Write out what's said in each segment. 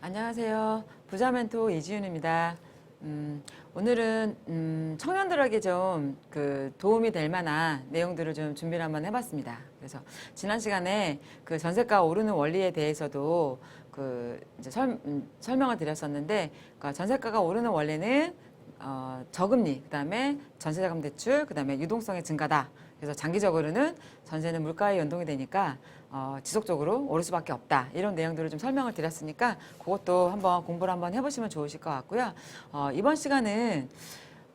안녕하세요. 부자멘토 이지윤입니다. 오늘은 청년들에게 좀 도움이 될 만한 내용들을 좀 준비를 한번 해봤습니다. 그래서 지난 시간에 그 전세가 오르는 원리에 대해서도 이제 설명을 드렸었는데, 그러니까 전세가가 오르는 원리는 저금리, 그다음에 전세자금 대출, 그다음에 유동성의 증가다. 그래서 장기적으로는 전세는 물가에 연동이 되니까 지속적으로 오를 수밖에 없다. 이런 내용들을 좀 설명을 드렸으니까 그것도 한번 공부를 한번 해보시면 좋으실 것 같고요. 이번 시간은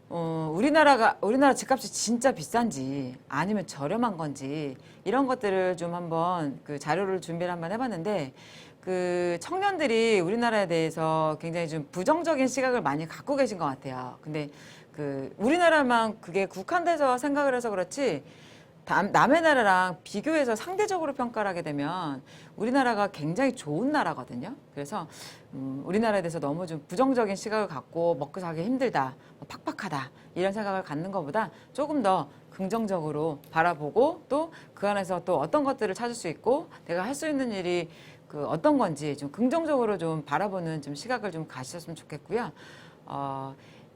우리나라 집값이 진짜 비싼지 아니면 저렴한 건지 이런 것들을 좀 한번 그 자료를 준비를 한번 해봤는데, 그 청년들이 우리나라에 대해서 굉장히 좀 부정적인 시각을 많이 갖고 계신 것 같아요. 근데 우리나라만 그게 국한돼서 생각을 해서 그렇지, 남의 나라랑 비교해서 상대적으로 평가를 하게 되면 우리나라가 굉장히 좋은 나라거든요. 그래서 우리나라에 대해서 너무 좀 부정적인 시각을 갖고 먹고 살기 힘들다, 팍팍하다 이런 생각을 갖는 것보다 조금 더 긍정적으로 바라보고, 또 그 안에서 또 어떤 것들을 찾을 수 있고 내가 할 수 있는 일이 어떤 건지 좀 긍정적으로 좀 바라보는 좀 시각을 좀 가지셨으면 좋겠고요.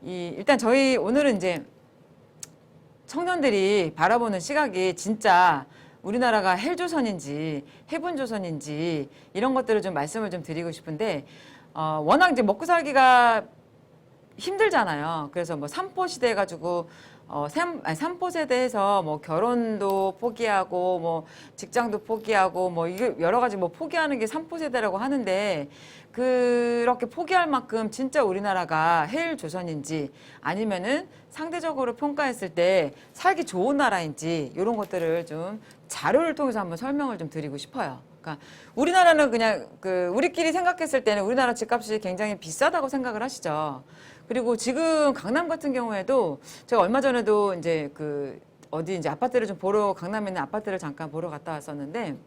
일단 저희 오늘은 이제 청년들이 바라보는 시각이 진짜 우리나라가 헬조선인지 해분조선인지 이런 것들을 좀 말씀을 좀 드리고 싶은데, 워낙 이제 먹고 살기가 힘들잖아요. 그래서 뭐 삼포 시대 해가지고 삼포 세대에서 뭐 결혼도 포기하고 뭐 직장도 포기하고 뭐 이게 여러 가지 뭐 포기하는 게 삼포 세대라고 하는데, 그렇게 포기할 만큼 진짜 우리나라가 헬 조선인지 아니면은 상대적으로 평가했을 때 살기 좋은 나라인지 이런 것들을 좀 자료를 통해서 한번 설명을 좀 드리고 싶어요. 그러니까 우리나라는 그냥 우리끼리 생각했을 때는 우리나라 집값이 굉장히 비싸다고 생각을 하시죠. 그리고 지금 강남 같은 경우에도 제가 얼마 전에도 이제 어디 이제 아파트를 좀 강남에 있는 아파트를 잠깐 보러 갔다 왔었는데,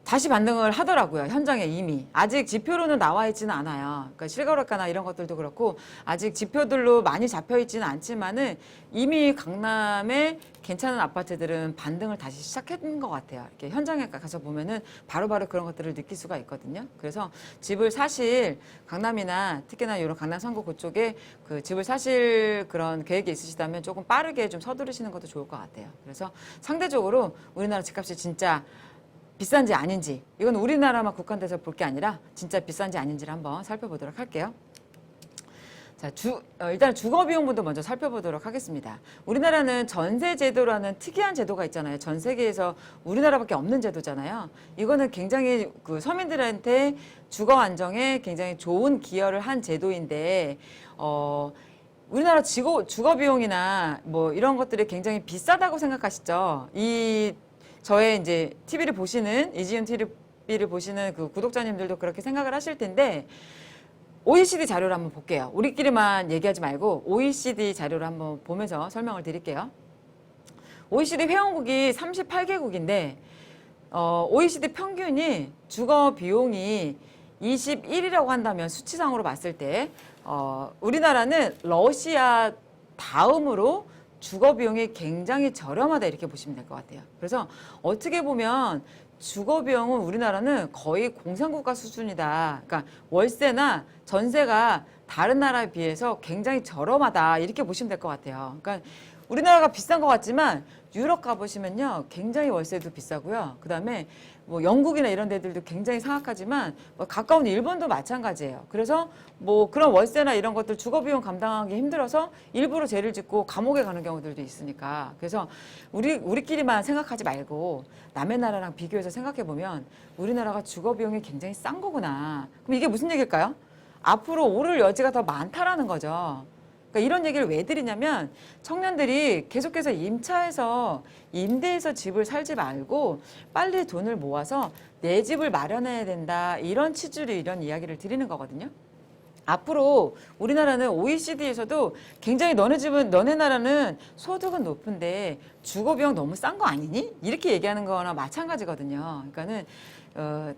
다시 반등을 하더라고요. 현장에 이미. 아직 지표로는 나와 있지는 않아요. 그러니까 실거래가나 이런 것들도 그렇고 아직 지표들로 많이 잡혀 있지는 않지만은 이미 강남에 괜찮은 아파트들은 반등을 다시 시작한 것 같아요. 이렇게 현장에 가서 보면은 바로바로 그런 것들을 느낄 수가 있거든요. 그래서 집을 사실 강남이나 특히나 이런 강남 상구 그쪽에 집을 사실 그런 계획이 있으시다면 조금 빠르게 좀 서두르시는 것도 좋을 것 같아요. 그래서 상대적으로 우리나라 집값이 진짜 비싼지 아닌지, 이건 우리나라만 국한돼서 볼 게 아니라 진짜 비싼지 아닌지를 한번 살펴보도록 할게요. 자, 일단 주거비용부터 먼저 살펴보도록 하겠습니다. 우리나라는 전세제도라는 특이한 제도가 있잖아요. 전 세계에서 우리나라밖에 없는 제도잖아요. 이거는 굉장히 서민들한테 주거 안정에 굉장히 좋은 기여를 한 제도인데, 우리나라 주거비용이나 뭐 이런 것들이 굉장히 비싸다고 생각하시죠? 저의 이제 TV를 보시는, 이지윤 TV를 보시는 그 구독자님들도 그렇게 생각을 하실 텐데, OECD 자료를 한번 볼게요. 우리끼리만 얘기하지 말고 OECD 자료를 한번 보면서 설명을 드릴게요. OECD 회원국이 38개국인데, OECD 평균이 주거 비용이 21이라고 한다면 수치상으로 봤을 때, 우리나라는 러시아 다음으로 주거 비용이 굉장히 저렴하다 이렇게 보시면 될 것 같아요. 그래서 어떻게 보면 주거 비용은 우리나라는 거의 공산국가 수준이다. 그러니까 월세나 전세가 다른 나라에 비해서 굉장히 저렴하다 이렇게 보시면 될 것 같아요. 그러니까 우리나라가 비싼 것 같지만 유럽 가보시면요, 굉장히 월세도 비싸고요. 그다음에 뭐 영국이나 이런 데들도 굉장히 사악하지만 뭐 가까운 일본도 마찬가지예요. 그래서 뭐 그런 월세나 이런 것들 주거비용 감당하기 힘들어서 일부러 죄를 짓고 감옥에 가는 경우들도 있으니까, 그래서 우리끼리만 생각하지 말고 남의 나라랑 비교해서 생각해 보면 우리나라가 주거비용이 굉장히 싼 거구나. 그럼 이게 무슨 얘기일까요? 앞으로 오를 여지가 더 많다라는 거죠. 그러니까 이런 얘기를 왜 드리냐면, 청년들이 계속해서 임대해서 집을 살지 말고 빨리 돈을 모아서 내 집을 마련해야 된다, 이런 취지로 이런 이야기를 드리는 거거든요. 앞으로 우리나라는 OECD에서도 굉장히 너네 나라는 소득은 높은데 주거비용 너무 싼 거 아니니? 이렇게 얘기하는 거나 마찬가지거든요. 그러니까는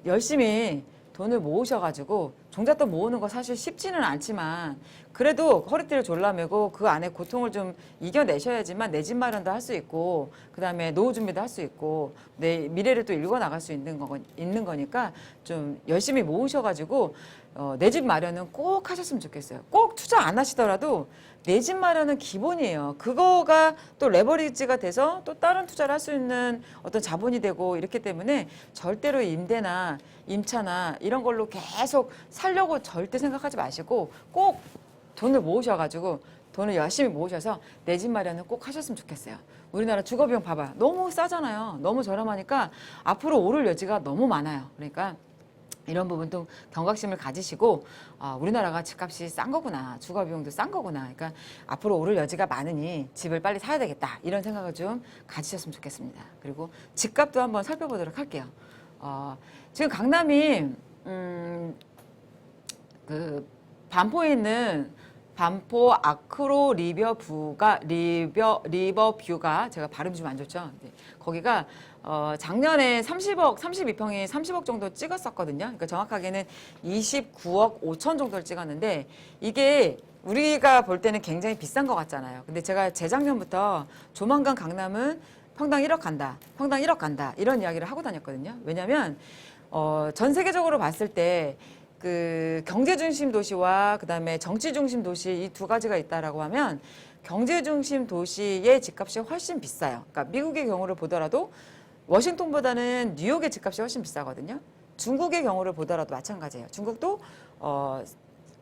열심히 돈을 모으셔가지고 종잣돈 모으는 거 사실 쉽지는 않지만 그래도 허리띠를 졸라매고 그 안에 고통을 좀 이겨내셔야지만 내 집 마련도 할 수 있고 그다음에 노후 준비도 할 수 있고 내 미래를 또 읽어 나갈 수 있는 거니까 좀 열심히 모으셔가지고 내 집 마련은 꼭 하셨으면 좋겠어요. 꼭 투자 안 하시더라도 내 집 마련은 기본이에요. 그거가 또 레버리지가 돼서 또 다른 투자를 할 수 있는 어떤 자본이 되고 이렇기 때문에 절대로 임대나 임차나 이런 걸로 계속 살려고 절대 생각하지 마시고 꼭 돈을 모으셔가지고 돈을 열심히 모으셔서 내 집 마련은 꼭 하셨으면 좋겠어요. 우리나라 주거비용 봐봐요. 너무 싸잖아요. 너무 저렴하니까 앞으로 오를 여지가 너무 많아요. 그러니까 이런 부분도 경각심을 가지시고 우리나라가 집값이 싼 거구나. 주거비용도 싼 거구나. 그러니까 앞으로 오를 여지가 많으니 집을 빨리 사야 되겠다. 이런 생각을 좀 가지셨으면 좋겠습니다. 그리고 집값도 한번 살펴보도록 할게요. 지금 강남이 그 반포에 있는 반포 아크로 리버뷰가 제가 발음이 좀 안 좋죠. 거기가 작년에 32평이 30억 정도 찍었었거든요. 그러니까 정확하게는 29억 5천 정도를 찍었는데 이게 우리가 볼 때는 굉장히 비싼 것 같잖아요. 근데 제가 재작년부터 조만간 강남은 평당 1억 간다. 평당 1억 간다. 이런 이야기를 하고 다녔거든요. 왜냐하면 전 세계적으로 봤을 때 그 경제 중심 도시와 그다음에 정치 중심 도시 이 두 가지가 있다라고 하면 경제 중심 도시의 집값이 훨씬 비싸요. 그러니까 미국의 경우를 보더라도 워싱턴보다는 뉴욕의 집값이 훨씬 비싸거든요. 중국의 경우를 보더라도 마찬가지예요. 중국도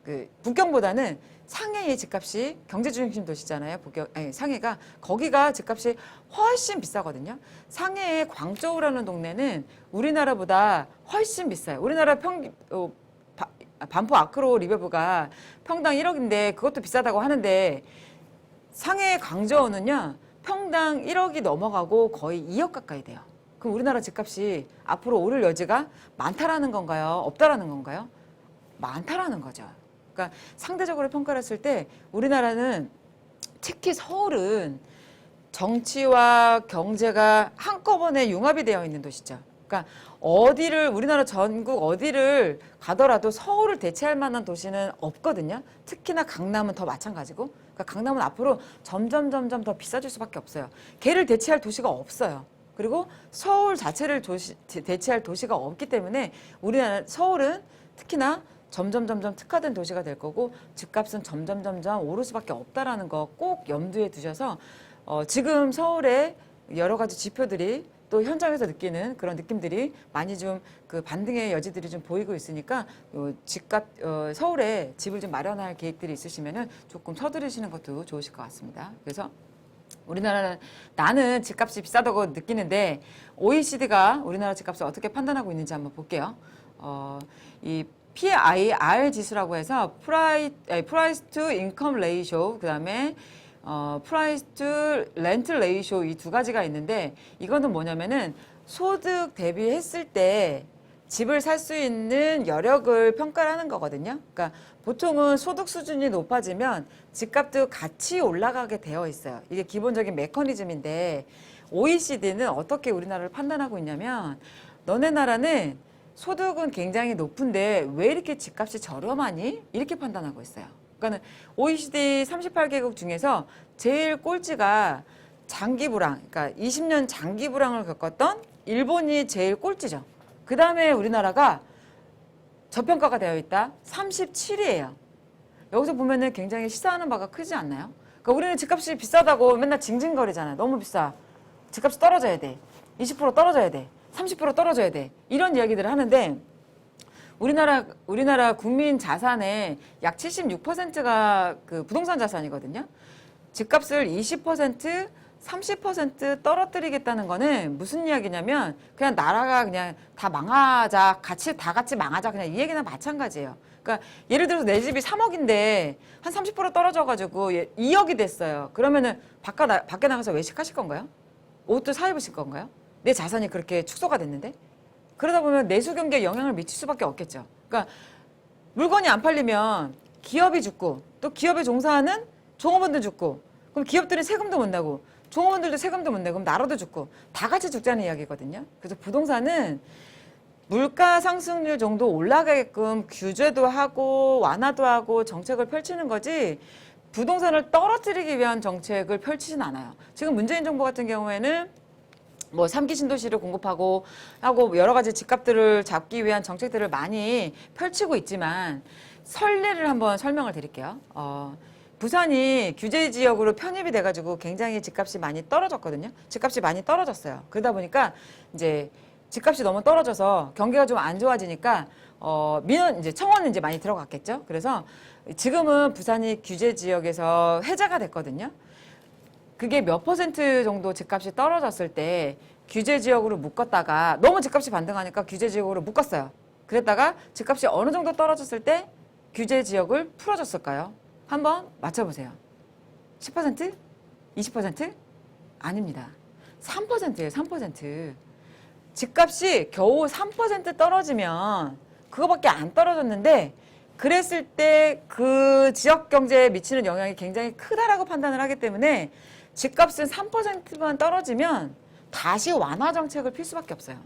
그 북경보다는 상해의 집값이 경제 중심 도시잖아요. 상해가 거기가 집값이 훨씬 비싸거든요. 상해의 광저우라는 동네는 우리나라보다 훨씬 비싸요. 우리나라 반포 아크로 리버뷰가 평당 1억인데 그것도 비싸다고 하는데 상해 광저우는요 평당 1억이 넘어가고 거의 2억 가까이 돼요. 그럼 우리나라 집값이 앞으로 오를 여지가 많다라는 건가요? 없다라는 건가요? 많다라는 거죠. 그러니까 상대적으로 평가를 했을 때 우리나라는 특히 서울은 정치와 경제가 한꺼번에 융합이 되어 있는 도시죠. 그러니까 우리나라 전국 어디를 가더라도 서울을 대체할 만한 도시는 없거든요. 특히나 강남은 더 마찬가지고. 그러니까 강남은 앞으로 점점 더 비싸질 수밖에 없어요. 걔를 대체할 도시가 없어요. 그리고 서울 자체를 대체할 도시가 없기 때문에 우리나라 서울은 특히나 점점 특화된 도시가 될 거고 집값은 점점 오를 수밖에 없다라는 거 꼭 염두에 두셔서 지금 서울의 여러 가지 지표들이 또 현장에서 느끼는 그런 느낌들이 많이 좀 그 반등의 여지들이 좀 보이고 있으니까 집값 서울에 집을 좀 마련할 계획들이 있으시면은 조금 서두르시는 것도 좋으실 것 같습니다. 그래서 우리나라는 나는 집값이 비싸다고 느끼는데 OECD가 우리나라 집값을 어떻게 판단하고 있는지 한번 볼게요. 이 PIR 지수라고 해서 Price to Income Ratio 그다음에 Price to Rent Ratio 이 두 가지가 있는데 이거는 뭐냐면은 소득 대비했을 때 집을 살 수 있는 여력을 평가를 하는 거거든요. 그러니까 보통은 소득 수준이 높아지면 집값도 같이 올라가게 되어 있어요. 이게 기본적인 메커니즘인데 OECD는 어떻게 우리나라를 판단하고 있냐면 너네 나라는 소득은 굉장히 높은데 왜 이렇게 집값이 저렴하니? 이렇게 판단하고 있어요. 그러니까 OECD 38개국 중에서 제일 꼴찌가 장기 불황, 그러니까 20년 장기 불황을 겪었던 일본이 제일 꼴찌죠. 그 다음에 우리나라가 저평가가 되어 있다. 37위예요. 여기서 보면은 굉장히 시사하는 바가 크지 않나요? 그러니까 우리는 집값이 비싸다고 맨날 징징거리잖아요. 너무 비싸. 집값이 떨어져야 돼. 20% 떨어져야 돼. 30% 떨어져야 돼. 이런 이야기들을 하는데 우리나라 국민 자산의 약 76%가 그 부동산 자산이거든요. 집값을 20%, 30% 떨어뜨리겠다는 거는 무슨 이야기냐면 그냥 나라가 그냥 다 망하자, 다 같이 망하자 그냥 이 얘기나 마찬가지예요. 그러니까 예를 들어서 내 집이 3억인데 한 30% 떨어져가지고 2억이 됐어요. 그러면은 밖에 나가서 외식하실 건가요? 옷도 사 입으실 건가요? 내 자산이 그렇게 축소가 됐는데? 그러다 보면 내수 경기에 영향을 미칠 수밖에 없겠죠. 그러니까 물건이 안 팔리면 기업이 죽고 또 기업에 종사하는 종업원들 죽고 그럼 기업들은 세금도 못 내고 종업원들도 세금도 못 내고 그럼 나라도 죽고 다 같이 죽자는 이야기거든요. 그래서 부동산은 물가 상승률 정도 올라가게끔 규제도 하고 완화도 하고 정책을 펼치는 거지 부동산을 떨어뜨리기 위한 정책을 펼치진 않아요. 지금 문재인 정부 같은 경우에는 뭐 3기 신도시를 공급하고 하고 여러 가지 집값들을 잡기 위한 정책들을 많이 펼치고 있지만 선례를 한번 설명을 드릴게요. 부산이 규제 지역으로 편입이 돼가지고 굉장히 집값이 많이 떨어졌거든요. 집값이 많이 떨어졌어요. 그러다 보니까 이제 집값이 너무 떨어져서 경기가 좀 안 좋아지니까 민원 이제 청원은 이제 많이 들어갔겠죠. 그래서 지금은 부산이 규제 지역에서 해제가 됐거든요. 그게 몇 퍼센트 정도 집값이 떨어졌을 때 규제 지역으로 묶었다가 너무 집값이 반등하니까 규제 지역으로 묶었어요. 그랬다가 집값이 어느 정도 떨어졌을 때 규제 지역을 풀어줬을까요? 한번 맞춰보세요. 10%? 20%? 아닙니다. 3%예요, 3%. 집값이 겨우 3% 떨어지면 그거밖에 안 떨어졌는데 그랬을 때 그 지역 경제에 미치는 영향이 굉장히 크다라고 판단을 하기 때문에 집값은 3%만 떨어지면 다시 완화 정책을 필 수밖에 없어요.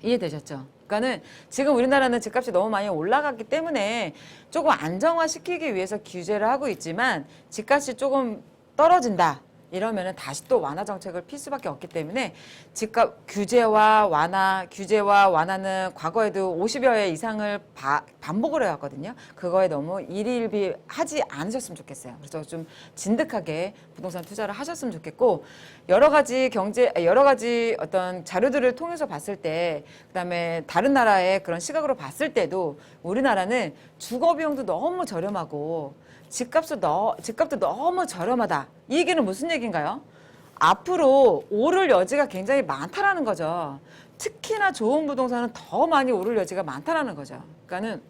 이해되셨죠? 그러니까는 지금 우리나라는 집값이 너무 많이 올라갔기 때문에 조금 안정화시키기 위해서 규제를 하고 있지만 집값이 조금 떨어진다. 이러면은 다시 또 완화 정책을 필 수밖에 없기 때문에 집값 규제와 완화는 과거에도 50여 회 이상을 반복을 해왔거든요. 그거에 너무 일희일비하지 않으셨으면 좋겠어요. 그래서 좀 진득하게 부동산 투자를 하셨으면 좋겠고 여러 가지 어떤 자료들을 통해서 봤을 때 그다음에 다른 나라의 그런 시각으로 봤을 때도 우리나라는 주거 비용도 너무 저렴하고 집값도 너무 저렴하다. 이 얘기는 무슨 얘기인가요? 앞으로 오를 여지가 굉장히 많다라는 거죠. 특히나 좋은 부동산은 더 많이 오를 여지가 많다라는 거죠. 그러니까는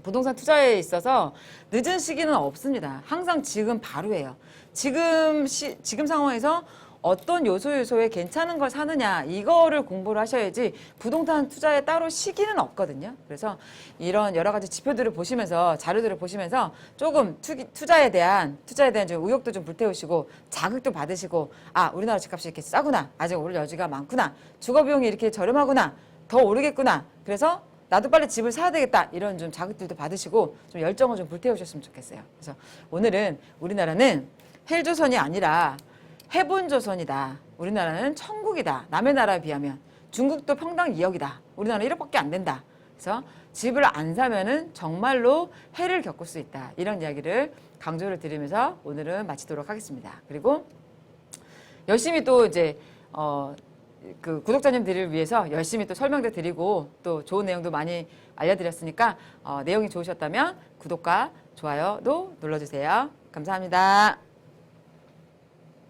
부동산 투자에 있어서 늦은 시기는 없습니다. 항상 지금 바로예요. 지금 상황에서 어떤 요소에 괜찮은 걸 사느냐 이거를 공부를 하셔야지 부동산 투자에 따로 시기는 없거든요. 그래서 이런 여러 가지 지표들을 보시면서 자료들을 보시면서 조금 투자에 대한 좀 의욕도 좀 불태우시고 자극도 받으시고 아 우리나라 집값이 이렇게 싸구나 아직 오를 여지가 많구나 주거비용이 이렇게 저렴하구나 더 오르겠구나 그래서 나도 빨리 집을 사야 되겠다 이런 좀 자극들도 받으시고 좀 열정을 좀 불태우셨으면 좋겠어요. 그래서 오늘은 우리나라는 헬조선이 아니라 해본조선이다. 우리나라는 천국이다. 남의 나라에 비하면. 중국도 평당 2억이다. 우리나라는 1억밖에 안 된다. 그래서 집을 안 사면은 정말로 해를 겪을 수 있다. 이런 이야기를 강조를 드리면서 오늘은 마치도록 하겠습니다. 그리고 열심히 또 이제 그 구독자님들을 위해서 열심히 또 설명도 드리고 또 좋은 내용도 많이 알려드렸으니까 내용이 좋으셨다면 구독과 좋아요도 눌러주세요. 감사합니다.